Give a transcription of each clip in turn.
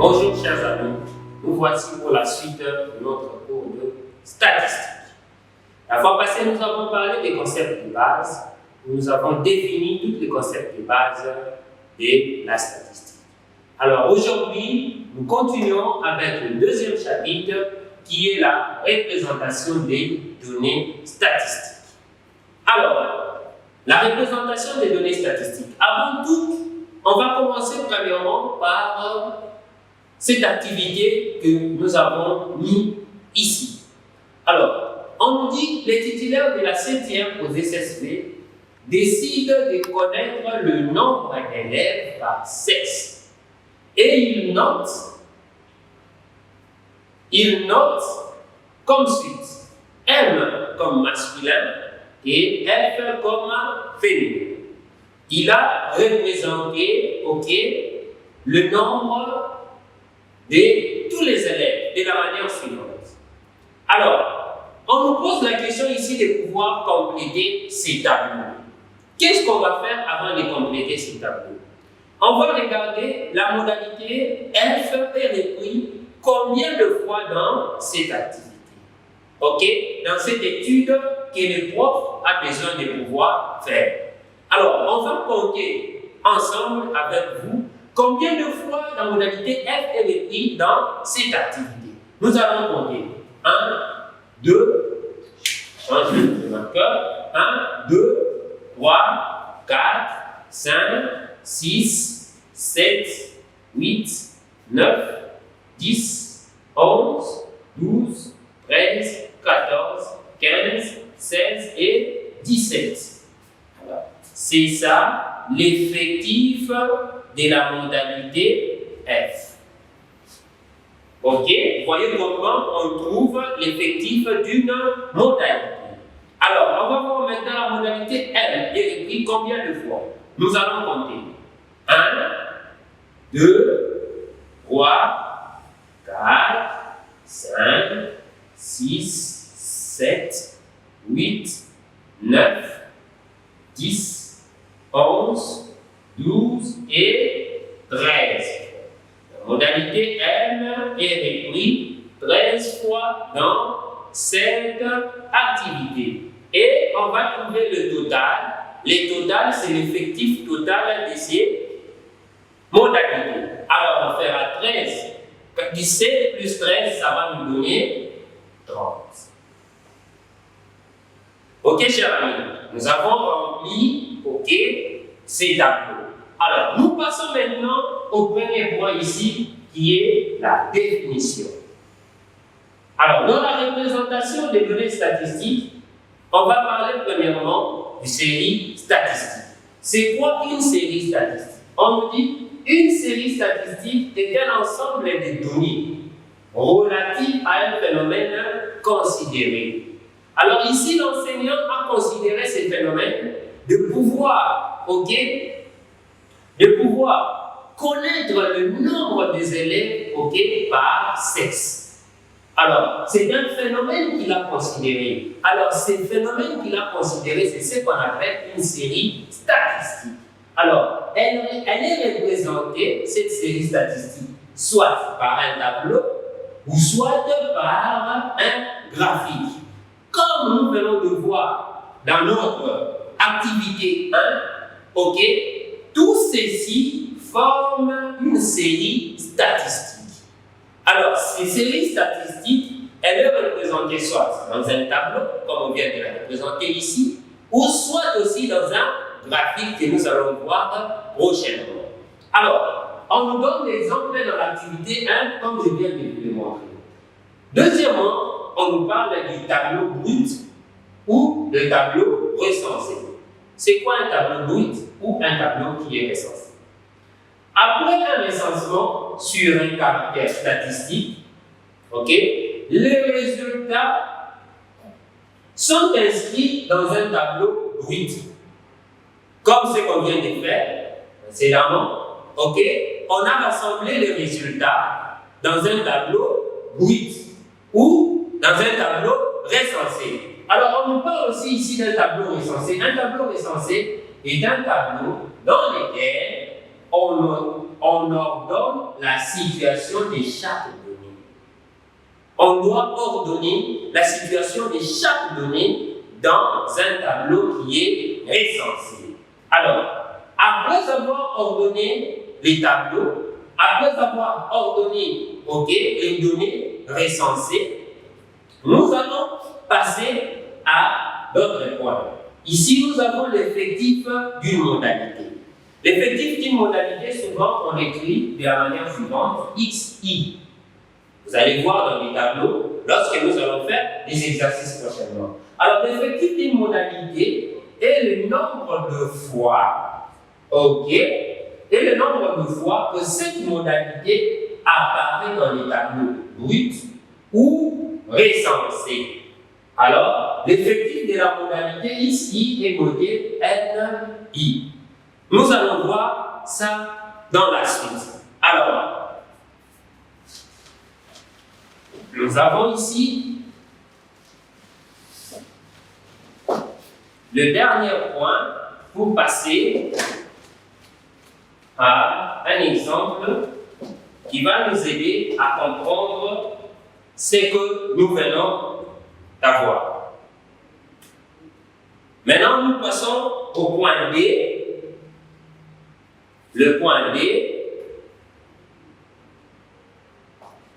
Bonjour chers amis, nous voici pour la suite de notre cours de statistique. La fois passée, nous avons parlé des concepts de base, nous avons défini tous les concepts de base de la statistique. Alors aujourd'hui, nous continuons avec le deuxième chapitre qui est la représentation des données statistiques. Alors, la représentation des données statistiques. Avant tout, on va commencer premièrement par cette activité que nous avons mis ici. Alors, on nous dit que les titulaires de la 7e aux SSV décident de connaître le nombre d'élèves par sexe. Et ils notent comme suit. M comme masculin et F comme féminin. Il a représenté le nombre de tous les élèves de la manière suivante. Alors, on nous pose la question ici de pouvoir compléter ces tableaux. Qu'est-ce qu'on va faire avant de compléter ces tableaux? On va regarder la modalité F est repris combien de fois dans cette activité. Dans cette étude que le prof a besoin de pouvoir faire. Alors, on va compter ensemble avec vous combien de fois la modalité F est reprise dans cette activité. Nous allons compter 1, 2, change le marqueur, 1, 2, 3, 4, 5, 6, 7, 8, 9, 10, 11, 12, 13, 14, 15, 16 et 17. C'est ça l'effectif de la modalité F. Vous voyez comment on trouve l'effectif d'une modalité. Alors, on va voir maintenant la modalité M est écrit combien de fois? Nous allons compter 1, 2, 3, 4, 5, 6, 7, 8, 9, 10, 11, 12 et 13. La modalité M est reprise 13 fois dans cette activité. Et on va trouver le total. Le total, c'est l'effectif total de ces modalités. Alors, on fera 13. 17 plus 13, ça va nous donner 30. Chers amis, nous avons rempli ces tableaux. Alors, nous passons maintenant au premier point ici, qui est la définition. Alors, dans la représentation des données statistiques, on va parler premièrement de série statistique. C'est quoi une série statistique? On nous dit une série statistique est un ensemble de données relatives à un phénomène considéré. Alors ici, l'enseignant a considéré ce phénomène de pouvoir connaître le nombre des élèves par sexe. Alors, c'est un phénomène qu'il a considéré. Alors, ce phénomène qu'il a considéré, c'est ce qu'on appelle une série statistique. Alors, elle est représentée, cette série statistique, soit par un tableau ou soit par un graphique. Comme nous venons de voir dans notre activité 1, tout ceci forme une série statistique. Alors, ces séries statistiques, elle est représentée soit dans un tableau, comme on vient de la représenter ici, ou soit aussi dans un graphique que nous allons voir prochainement. Alors, on nous donne l'exemple dans l'activité 1, comme je viens de vous le montrer. Deuxièmement, on nous parle du tableau brut ou le tableau recensé. C'est quoi un tableau brut ou un tableau qui est recensé? Après un recensement sur un caractère statistique, les résultats sont inscrits dans un tableau brut. Comme ce qu'on vient de faire précédemment, on a rassemblé les résultats dans un tableau brut ou dans un tableau recensé. Alors, on nous parle aussi ici d'un tableau recensé. Un tableau recensé est un tableau dans lequel on on ordonne la situation de chaque donnée. On doit ordonner la situation de chaque donnée dans un tableau qui est recensé. Alors, après avoir ordonné les tableaux, après avoir ordonné les données recensées, nous allons passer à d'autres points. Ici, nous avons l'effectif d'une modalité. L'effectif d'une modalité, souvent, on l'écrit de la manière suivante, XI. Vous allez voir dans les tableaux lorsque nous allons faire des exercices prochainement. Alors, l'effectif d'une modalité est le nombre de fois, et le nombre de fois que cette modalité apparaît dans les tableaux bruts ou recensés. Alors, l'effectif de la modalité ici est noté NI. Nous allons voir ça dans la suite. Alors, nous avons ici le dernier point pour passer à un exemple qui va nous aider à comprendre ce que nous venons d'avoir. Maintenant, nous passons au point D. Le point D,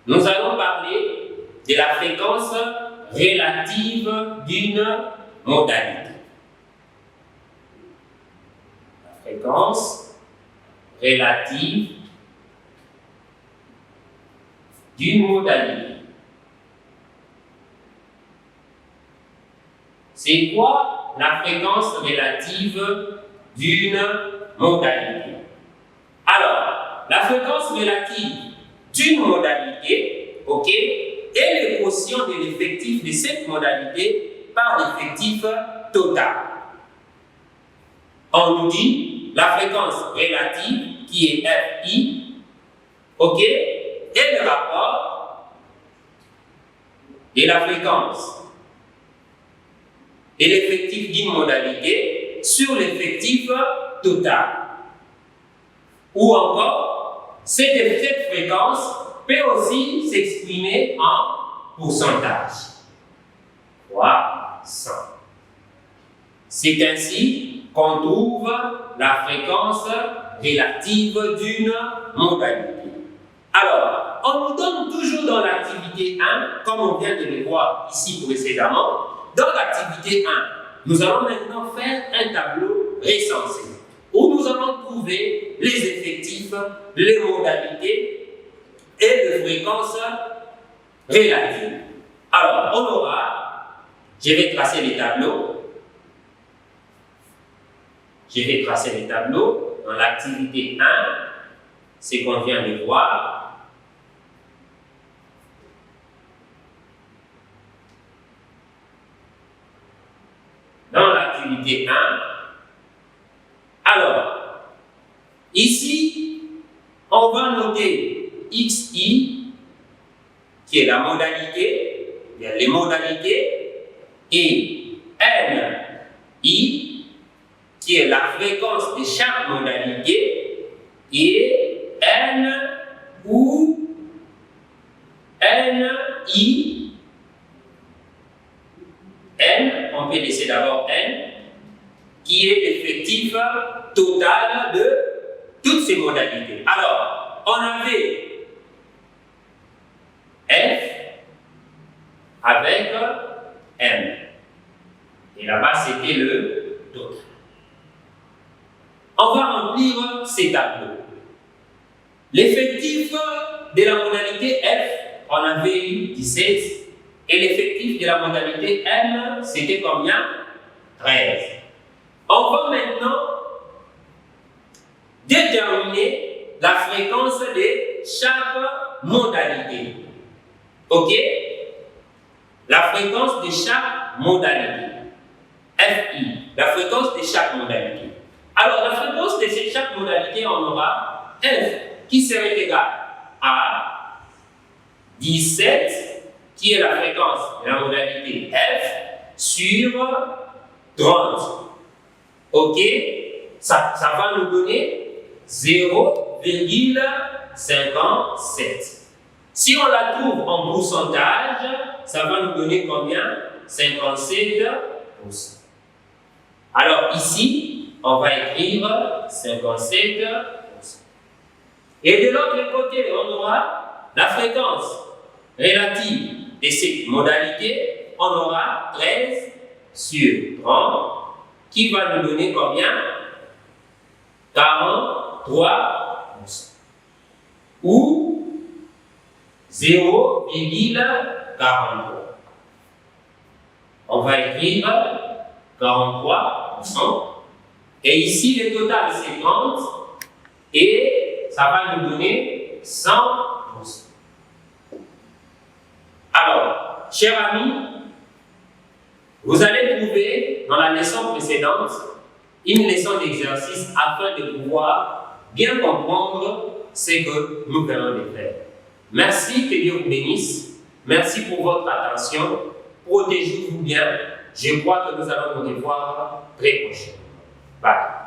nous allons parler de la fréquence relative d'une modalité. La fréquence relative d'une modalité. C'est quoi la fréquence relative d'une modalité? Alors, la fréquence relative d'une modalité, est le quotient de l'effectif de cette modalité par l'effectif total. On nous dit la fréquence relative qui est FI, est le rapport de la fréquence de l'effectif d'une modalité sur l'effectif total. Ou encore, cette fréquence peut aussi s'exprimer en pourcentage. 300. C'est ainsi qu'on trouve la fréquence relative d'une modalité. Alors, on nous donne toujours dans l'activité 1, comme on vient de le voir ici précédemment, dans l'activité 1, nous allons maintenant faire un tableau recensé, où nous allons trouver les effectifs, les modalités et les fréquences relatives. Alors, on aura, je vais tracer les tableaux. Je vais tracer les tableaux dans l'activité 1, ce qu'on vient de voir. Dans l'activité 1, alors, ici, on va noter XI, qui est la modalité, les modalités, et NI, qui est la fréquence de chaque modalité, et N ou NI, N, on peut laisser d'abord N, qui est l'effectif total de toutes ces modalités. Alors, on avait F avec M. Et là-bas, c'était le total. On va remplir ces tableaux. L'effectif de la modalité F, on avait eu 17. Et l'effectif de la modalité M, c'était combien? 13. On va maintenant déterminer la fréquence de chaque modalité. La fréquence de chaque modalité. FI, la fréquence de chaque modalité. Alors, la fréquence de chaque modalité, on aura F qui serait égal à 17, qui est la fréquence de la modalité F, sur 30. Ça va nous donner 0,57. Si on la trouve en pourcentage, ça va nous donner combien? 57%. Alors ici, on va écrire 57%. Et de l'autre côté, on aura la fréquence relative de cette modalité. On aura 13 sur 30 qui va nous donner combien? 43%. Ou 0,43. On va écrire 43%. Et ici, le total, c'est 30. Et ça va nous donner 100%. Alors, chers amis, vous allez trouver dans la leçon précédente une leçon d'exercice afin de pouvoir bien comprendre ce que nous venons de faire. Merci, que Dieu vous bénisse. Merci pour votre attention. Protégez-vous bien. Je crois que nous allons nous revoir très prochainement. Bye.